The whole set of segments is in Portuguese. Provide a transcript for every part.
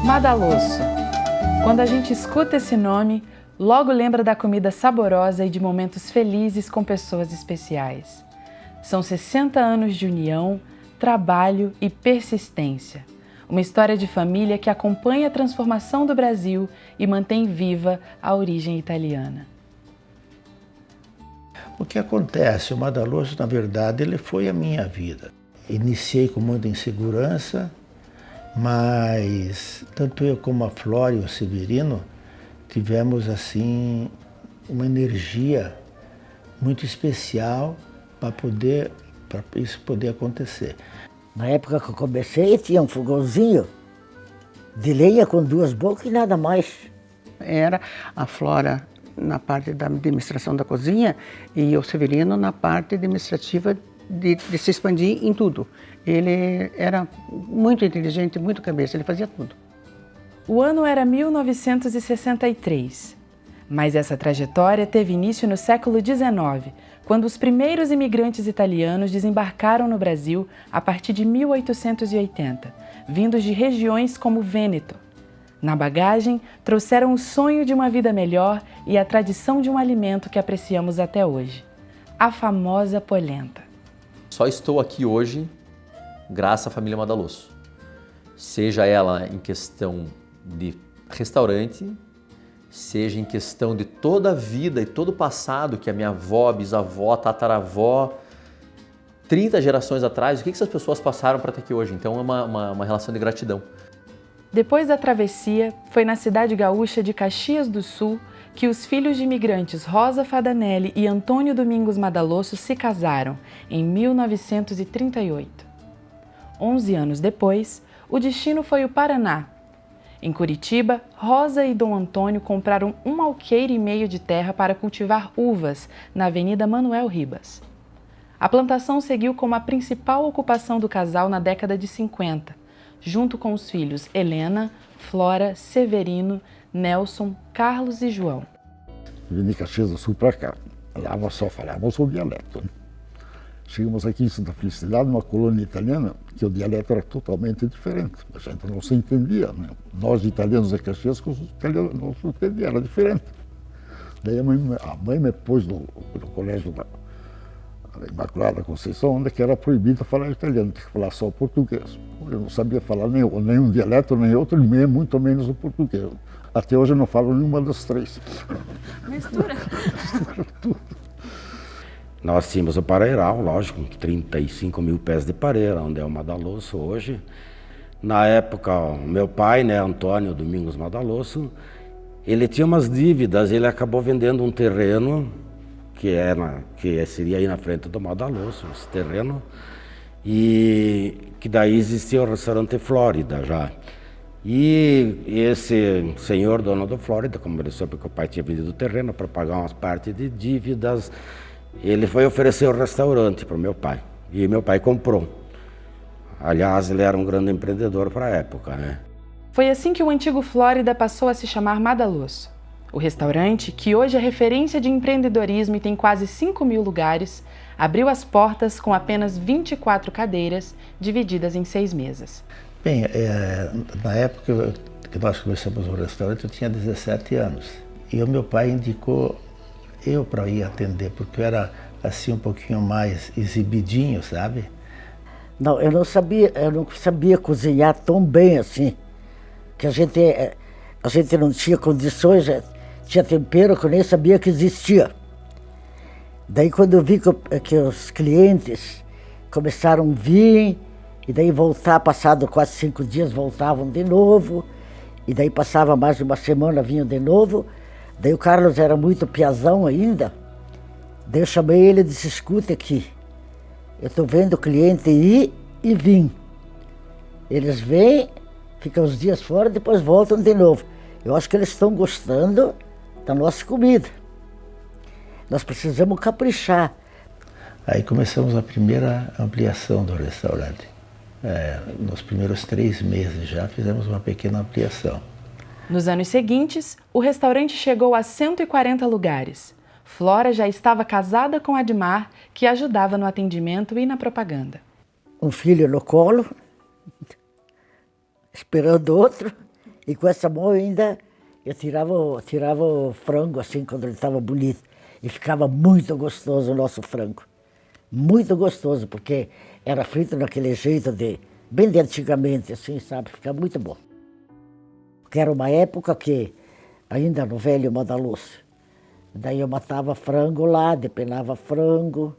Madalosso. Quando a gente escuta esse nome, logo lembra da comida saborosa e de momentos felizes com pessoas especiais. São 60 anos de união, trabalho e persistência. Uma história de família que acompanha a transformação do Brasil e mantém viva a origem italiana. O que acontece? O Madalosso, na verdade, ele foi a minha vida. Iniciei com muita insegurança, mas tanto eu como a Flora e o Severino tivemos assim uma energia muito especial para isso poder acontecer. Na época que eu comecei, tinha um fogãozinho de lenha com 2 bocas e nada mais. Era a Flora na parte da administração da cozinha e o Severino na parte administrativa de se expandir em tudo. Ele era muito inteligente, muito cabeça, ele fazia tudo. O ano era 1963, mas essa trajetória teve início no século XIX, quando os primeiros imigrantes italianos desembarcaram no Brasil a partir de 1880, vindos de regiões como Vêneto. Na bagagem, trouxeram o sonho de uma vida melhor e a tradição de um alimento que apreciamos até hoje, a famosa polenta. Só estou aqui hoje graças à família Madalosso. Seja ela em questão de restaurante, seja em questão de toda a vida e todo o passado que a minha avó, bisavó, tataravó, 30 gerações atrás, o que essas pessoas passaram para estar aqui hoje. Então é uma relação de gratidão. Depois da travessia, foi na cidade gaúcha de Caxias do Sul que os filhos de imigrantes Rosa Fadanelli e Antônio Domingos Madalosso se casaram em 1938. 11 anos depois, o destino foi o Paraná. Em Curitiba, Rosa e Dom Antônio compraram 1 alqueire e meio de terra para cultivar uvas na Avenida Manuel Ribas. A plantação seguiu como a principal ocupação do casal na década de 50, junto com os filhos Helena, Flora, Severino, Nelson, Carlos e João. Vim de Caxias do Sul para cá. Lá nós só falávamos o dialeto. Chegamos aqui em Santa Felicidade, uma colônia italiana, que o dialeto era totalmente diferente. A gente não se entendia, né? Nós italianos de Caxias, os italianos não se entendiam, era diferente. Daí a mãe me pôs no colégio da Imaculada Conceição, onde que era proibido falar italiano, tinha que falar só português. Eu não sabia falar nenhum dialeto, nem outro, nem muito menos o português. Até hoje eu não falo nenhuma das 3. Mistura. Mistura tudo. Nós tínhamos o Pareiral, lógico, 35 mil pés de pareira, onde é o Madalosso hoje. Na época, o meu pai, né, Antônio Domingos Madalosso, ele tinha umas dívidas, ele acabou vendendo um terreno, que seria aí na frente do Madalosso, esse terreno, e que daí existia o restaurante Flórida já. E esse senhor, dono do Flórida, como ele soube que o pai tinha vendido o terreno para pagar umas partes de dívidas, ele foi oferecer o restaurante para o meu pai, e meu pai comprou. Aliás, ele era um grande empreendedor para a época, né? Foi assim que o antigo Flórida passou a se chamar Madalosso. O restaurante, que hoje é referência de empreendedorismo e tem quase 5.000 lugares, abriu as portas com apenas 24 cadeiras, divididas em 6 mesas. Bem, na época que nós começamos o restaurante, eu tinha 17 anos. E o meu pai indicou eu para ir atender, porque eu era assim um pouquinho mais exibidinho, sabe? Não, eu não sabia cozinhar tão bem assim, que a gente não tinha condições, tinha tempero que eu nem sabia que existia. Daí quando eu vi que os clientes começaram a vir, e daí voltar, passado quase 5 dias, voltavam de novo, e daí passava mais de uma semana, vinham de novo. Daí o Carlos era muito piazão ainda, daí eu chamei ele e disse, escuta aqui, eu estou vendo o cliente ir e vir. Eles vêm, ficam uns dias fora, depois voltam de novo. Eu acho que eles estão gostando da nossa comida. Nós precisamos caprichar. Aí começamos a primeira ampliação do restaurante. Nos primeiros 3 meses já fizemos uma pequena ampliação. Nos anos seguintes, o restaurante chegou a 140 lugares. Flora já estava casada com Admar, que ajudava no atendimento e na propaganda. Um filho no colo, esperando outro, E com essa mão eu tirava o frango assim, quando ele estava bonito. E ficava muito gostoso o nosso frango. Muito gostoso, porque era frito naquele jeito bem de antigamente, assim, sabe? Ficava muito bom. Porque era uma época que, ainda no velho Madaloso, daí eu matava frango lá, depenava frango.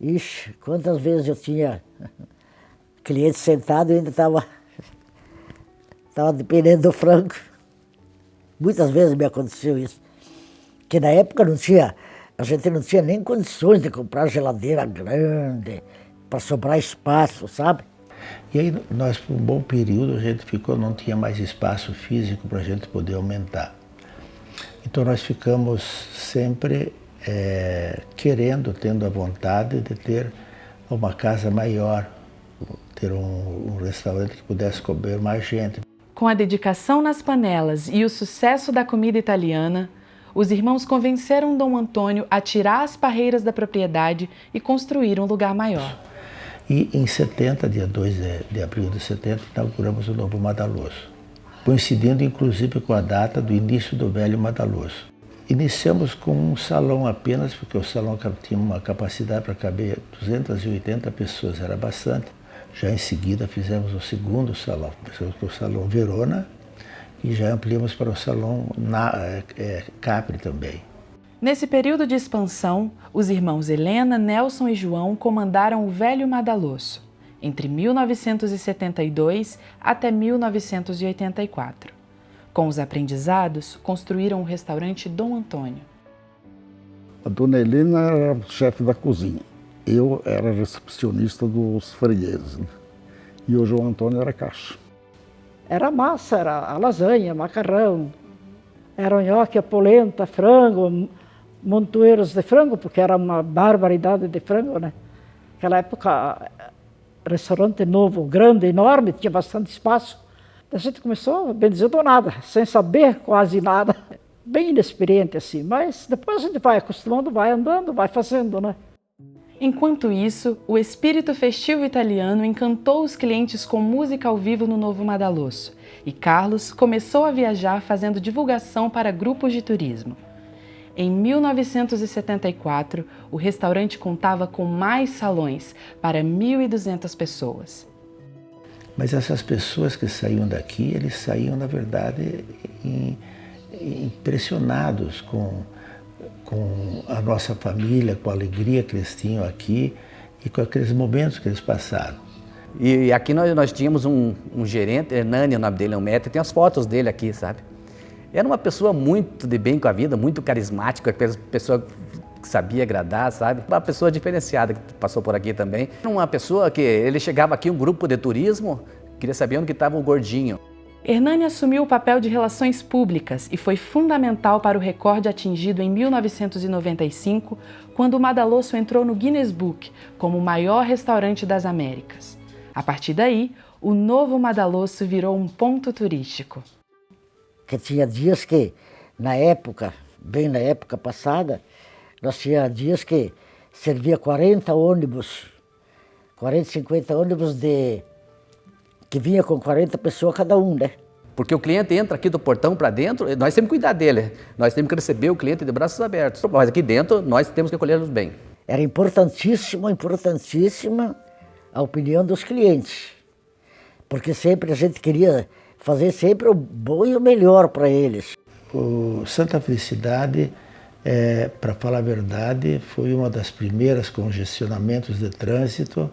Ixi, quantas vezes eu tinha cliente sentado e ainda estava depenando do frango. Muitas vezes me aconteceu isso. Porque na época a gente não tinha nem condições de comprar geladeira grande, para sobrar espaço, sabe? E aí nós, por um bom período, a gente não tinha mais espaço físico para a gente poder aumentar. Então nós ficamos sempre tendo a vontade de ter uma casa maior, ter um restaurante que pudesse comer mais gente. Com a dedicação nas panelas e o sucesso da comida italiana, os irmãos convenceram Dom Antônio a tirar as parreiras da propriedade e construir um lugar maior. E em 70, dia 2 de abril de 70, inauguramos o novo Madaloso, coincidindo inclusive com a data do início do velho Madaloso. Iniciamos com um salão apenas, porque o salão tinha uma capacidade para caber 280 pessoas, era bastante. Já em seguida fizemos o segundo salão, começamos com o Salão Verona e já ampliamos para o Salão Capri também. Nesse período de expansão, os irmãos Helena, Nelson e João comandaram o velho Madaloso, entre 1972 até 1984. Com os aprendizados, construíram o restaurante Dom Antônio. A dona Helena era chefe da cozinha. Eu era recepcionista dos fregueses, né? E o João Antônio era caixa. Era massa, era a lasanha, macarrão, era nhoque, a polenta, frango, montoeiros de frango, porque era uma barbaridade de frango, né? Naquela época, restaurante novo, grande, enorme, tinha bastante espaço. A gente começou, bem dizer, do nada, sem saber quase nada, bem inexperiente assim, mas depois a gente vai acostumando, vai andando, vai fazendo, né? Enquanto isso, o espírito festivo italiano encantou os clientes com música ao vivo no novo Madaloso, e Carlos começou a viajar fazendo divulgação para grupos de turismo. Em 1974, o restaurante contava com mais salões para 1.200 pessoas. Mas essas pessoas que saíam daqui, eles saíam, na verdade, impressionados com a nossa família, com a alegria que eles tinham aqui e com aqueles momentos que eles passaram. E aqui nós tínhamos um gerente, Hernani, o nome dele é um médico, tem as fotos dele aqui, sabe? Era uma pessoa muito de bem com a vida, muito carismática, pessoa que sabia agradar, sabe? Uma pessoa diferenciada que passou por aqui também. Uma pessoa que ele chegava aqui, um grupo de turismo, queria saber onde estava o gordinho. Hernani assumiu o papel de relações públicas e foi fundamental para o recorde atingido em 1995, quando o Madaloso entrou no Guinness Book como o maior restaurante das Américas. A partir daí, o novo Madaloso virou um ponto turístico. Que tinha dias que, na época, bem na época passada, nós tínhamos dias que servia 40 ônibus, 40, 50 ônibus que vinha com 40 pessoas cada um, né? Porque o cliente entra aqui do portão para dentro, nós temos que cuidar dele, nós temos que receber o cliente de braços abertos. Mas aqui dentro, nós temos que acolhê-los bem. Era importantíssima a opinião dos clientes. Porque sempre a gente queria fazer sempre o bom e o melhor para eles. O Santa Felicidade, para falar a verdade, foi uma das primeiras congestionamentos de trânsito,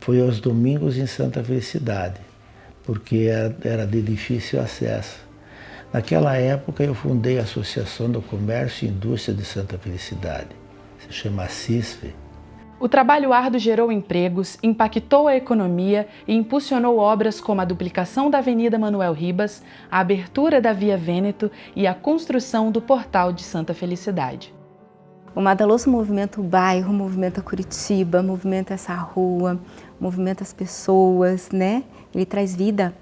foi aos domingos em Santa Felicidade, porque era de difícil acesso. Naquela época eu fundei a Associação do Comércio e Indústria de Santa Felicidade, se chama CISFE. O trabalho árduo gerou empregos, impactou a economia e impulsionou obras como a duplicação da Avenida Manuel Ribas, a abertura da Via Vêneto e a construção do Portal de Santa Felicidade. O Madaloso movimenta o bairro, movimenta Curitiba, movimenta essa rua, movimenta as pessoas, né? Ele traz vida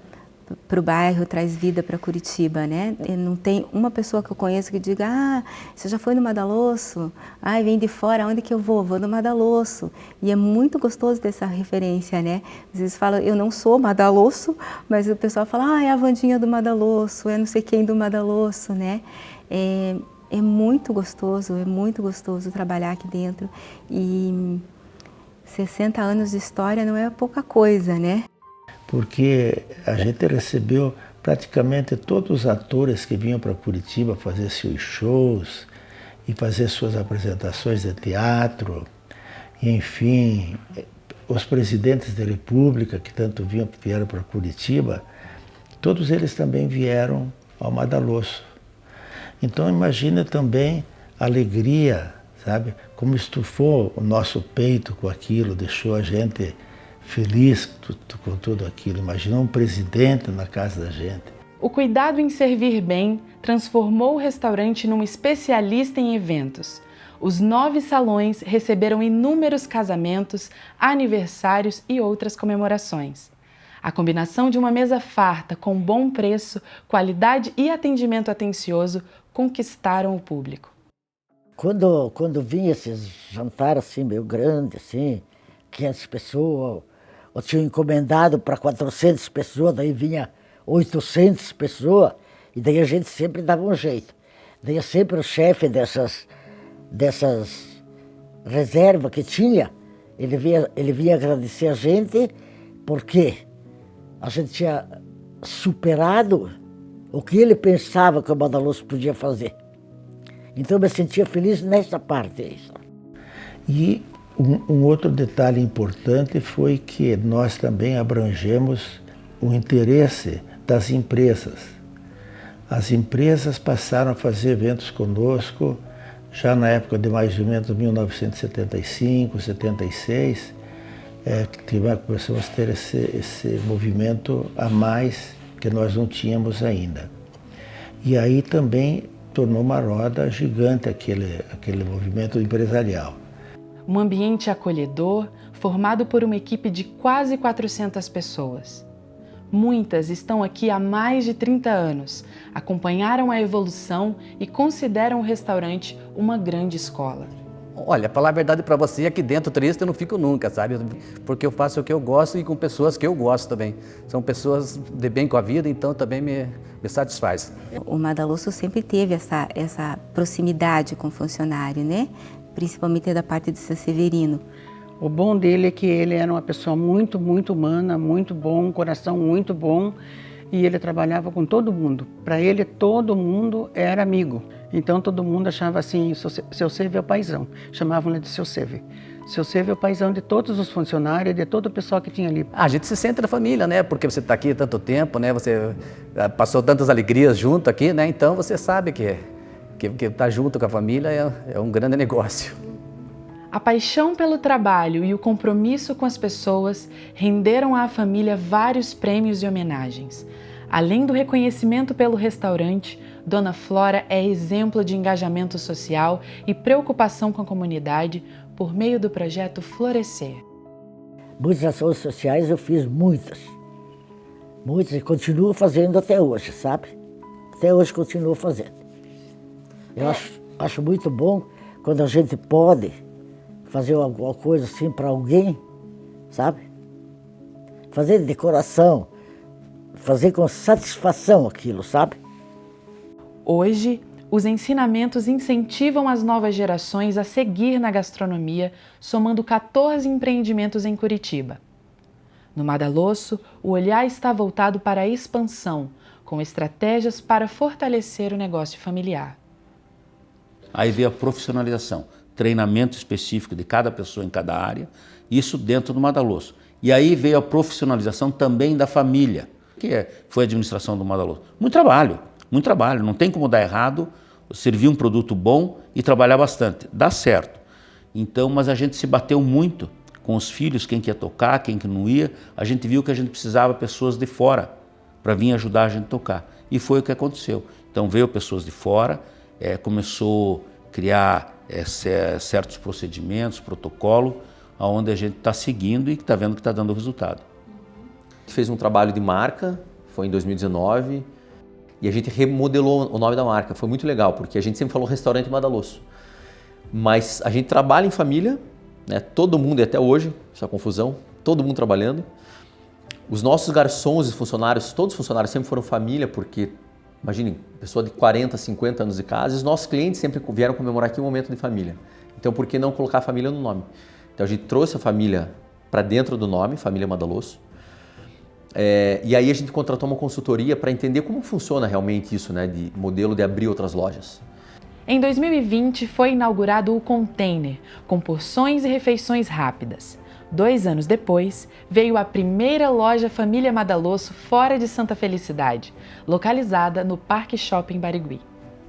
para o bairro, traz vida para Curitiba, né? E não tem uma pessoa que eu conheço que diga, ah, você já foi no Madalosso? Ah, vem de fora, onde que eu vou? Vou no Madalosso. E é muito gostoso ter essa referência, né? Às vezes fala, eu não sou Madalosso, mas o pessoal fala, ah, é a Wandinha do Madalosso, é não sei quem do Madalosso, né? É muito gostoso trabalhar aqui dentro. E 60 anos de história não é pouca coisa, né? Porque a gente recebeu praticamente todos os atores que vinham para Curitiba fazer seus shows e fazer suas apresentações de teatro, enfim, os presidentes da República que tanto vieram para Curitiba, todos eles também vieram ao Madalosso. Então imagina também a alegria, sabe? Como estufou o nosso peito com aquilo, deixou a gente feliz com tudo aquilo. Imagina um presidente na casa da gente. O cuidado em servir bem transformou o restaurante num especialista em eventos. Os 9 salões receberam inúmeros casamentos, aniversários e outras comemorações. A combinação de uma mesa farta com bom preço, qualidade e atendimento atencioso conquistaram o público. Quando vinha esses jantares assim, meio grandes, assim, 500 pessoas, eu tinha encomendado para 400 pessoas, daí vinha 800 pessoas, e daí a gente sempre dava um jeito. Daí sempre o chefe dessas reservas que tinha, ele vinha agradecer a gente, porque a gente tinha superado o que ele pensava que o Madalosso podia fazer. Então eu me sentia feliz nessa parte. E um outro detalhe importante foi que nós também abrangemos o interesse das empresas. As empresas passaram a fazer eventos conosco já na época de mais ou menos 1975, 76, começamos a ter esse movimento a mais que nós não tínhamos ainda. E aí também tornou uma roda gigante aquele movimento empresarial. Um ambiente acolhedor, formado por uma equipe de quase 400 pessoas. Muitas estão aqui há mais de 30 anos, acompanharam a evolução e consideram o restaurante uma grande escola. Olha, falar a verdade para você, aqui dentro triste eu não fico nunca, sabe? Porque eu faço o que eu gosto e com pessoas que eu gosto também. São pessoas de bem com a vida, então também me satisfaz. O Madalosso sempre teve essa proximidade com o funcionário, né? Principalmente da parte de Seu Severino. O bom dele é que ele era uma pessoa muito, muito humana, muito bom, um coração muito bom, e ele trabalhava com todo mundo. Para ele, todo mundo era amigo. Então, todo mundo achava assim, Seu Seve é o paizão. Chamavam ele de Seu Seve. Seu Seve é o paizão de todos os funcionários, de todo o pessoal que tinha ali. A gente se sente da família, né? Porque você está aqui há tanto tempo, né? Você passou tantas alegrias junto aqui, né? Então, você sabe que estar junto com a família é um grande negócio. A paixão pelo trabalho e o compromisso com as pessoas renderam à família vários prêmios e homenagens. Além do reconhecimento pelo restaurante, Dona Flora é exemplo de engajamento social e preocupação com a comunidade por meio do projeto Florescer. Muitas ações sociais eu fiz muitas e continuo fazendo até hoje, sabe? Até hoje continuo fazendo. Eu acho muito bom quando a gente pode fazer alguma coisa assim para alguém, sabe? Fazer de coração, fazer com satisfação aquilo, sabe? Hoje, os ensinamentos incentivam as novas gerações a seguir na gastronomia, somando 14 empreendimentos em Curitiba. No Madalosso, o olhar está voltado para a expansão, com estratégias para fortalecer o negócio familiar. Aí veio a profissionalização, treinamento específico de cada pessoa em cada área, isso dentro do Madalosso. E aí veio a profissionalização também da família, que foi a administração do Madalosso. Muito trabalho, não tem como dar errado, servir um produto bom e trabalhar bastante, dá certo. Então, mas a gente se bateu muito com os filhos, quem quer tocar, quem que não ia, a gente viu que a gente precisava de pessoas de fora para vir ajudar a gente a tocar. E foi o que aconteceu. Então veio pessoas de fora, começou a criar certos procedimentos, protocolo, onde a gente está seguindo e está vendo que está dando resultado. Fez um trabalho de marca, foi em 2019, e a gente remodelou o nome da marca. Foi muito legal, porque a gente sempre falou Restaurante Madalosso. Mas a gente trabalha em família, né? Todo mundo, e até hoje, essa confusão, todo mundo trabalhando. Os nossos garçons e funcionários, todos os funcionários sempre foram família, porque, imaginem, pessoa de 40, 50 anos de casa, e os nossos clientes sempre vieram comemorar aqui um momento de família. Então, por que não colocar a família no nome? Então, a gente trouxe a família para dentro do nome, Família Madalosso. E aí a gente contratou uma consultoria para entender como funciona realmente isso, né, de modelo de abrir outras lojas. Em 2020 foi inaugurado o Container, com porções e refeições rápidas. 2 anos depois, veio a primeira loja Família Madalosso fora de Santa Felicidade, localizada no Parque Shopping Barigui.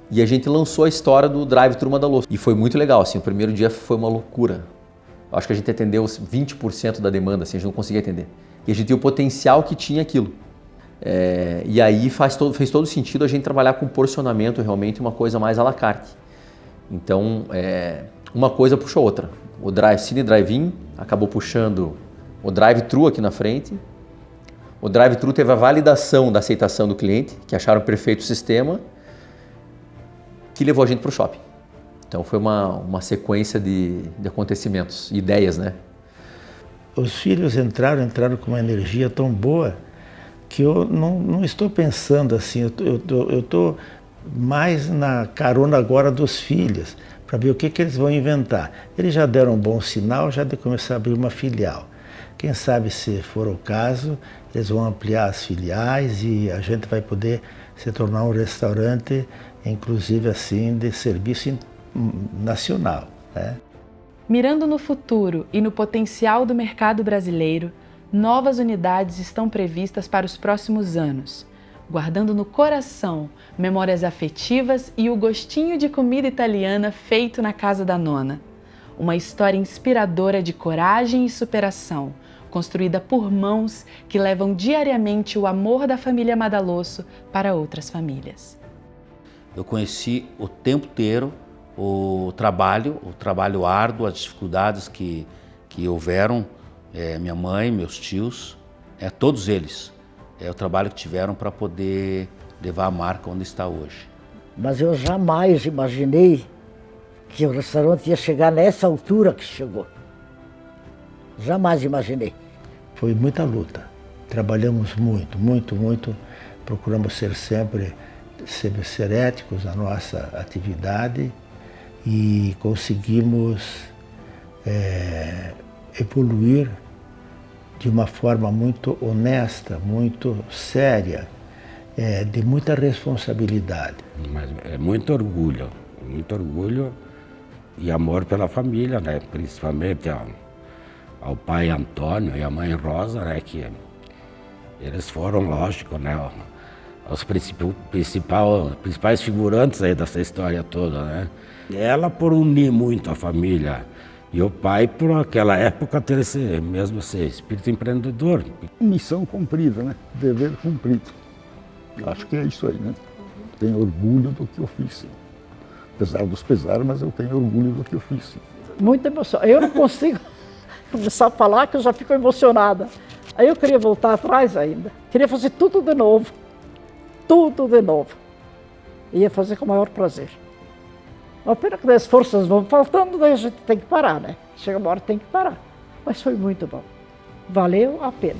E a gente lançou a história do Drive-Thru Madalosso. E foi muito legal, assim, o primeiro dia foi uma loucura. Eu acho que a gente atendeu 20% da demanda, assim, a gente não conseguia atender. E a gente viu o potencial que tinha aquilo. E aí fez todo sentido a gente trabalhar com porcionamento, realmente uma coisa mais à la carte. Então, uma coisa puxou a outra. O Cine Drive-In acabou puxando o Drive-Thru aqui na frente. O Drive-Thru teve a validação da aceitação do cliente, que acharam perfeito o sistema, que levou a gente para o shopping. Então foi uma sequência de acontecimentos, ideias, né? Os filhos entraram com uma energia tão boa que eu não estou pensando assim, eu estou mais na carona agora dos filhos, para ver o que eles vão inventar. Eles já deram um bom sinal, já de começar a abrir uma filial. Quem sabe, se for o caso, eles vão ampliar as filiais e a gente vai poder se tornar um restaurante, inclusive assim, de serviço nacional, né? Mirando no futuro e no potencial do mercado brasileiro, novas unidades estão previstas para os próximos anos, guardando no coração memórias afetivas e o gostinho de comida italiana feito na casa da nona. Uma história inspiradora de coragem e superação, construída por mãos que levam diariamente o amor da família Madalosso para outras famílias. Eu conheci o tempo inteiro o trabalho árduo, as dificuldades que houveram, minha mãe, meus tios, todos eles, o trabalho que tiveram para poder levar a marca onde está hoje. Mas eu jamais imaginei que o restaurante ia chegar nessa altura que chegou. Jamais imaginei. Foi muita luta. Trabalhamos muito. Procuramos ser éticos na nossa atividade e conseguimos evoluir de uma forma muito honesta, muito séria, de muita responsabilidade. Mas é muito orgulho e amor pela família, né? Principalmente ao pai Antônio e à mãe Rosa, né? Que eles foram, lógico, né? Os principais figurantes aí dessa história toda, né? Ela por unir muito a família e o pai por aquela época ter esse espírito empreendedor. Missão cumprida, né? Dever cumprido. Acho que é isso aí, né? Tenho orgulho do que eu fiz. Apesar dos pesares, mas eu tenho orgulho do que eu fiz. Muita emoção. Eu não consigo começar a falar que eu já fico emocionada. Aí eu queria voltar atrás ainda. Queria fazer tudo de novo. Tudo de novo. Ia fazer com o maior prazer. Uma pena que as forças vão faltando, daí a gente tem que parar, né? Chega uma hora que tem que parar. Mas foi muito bom. Valeu a pena.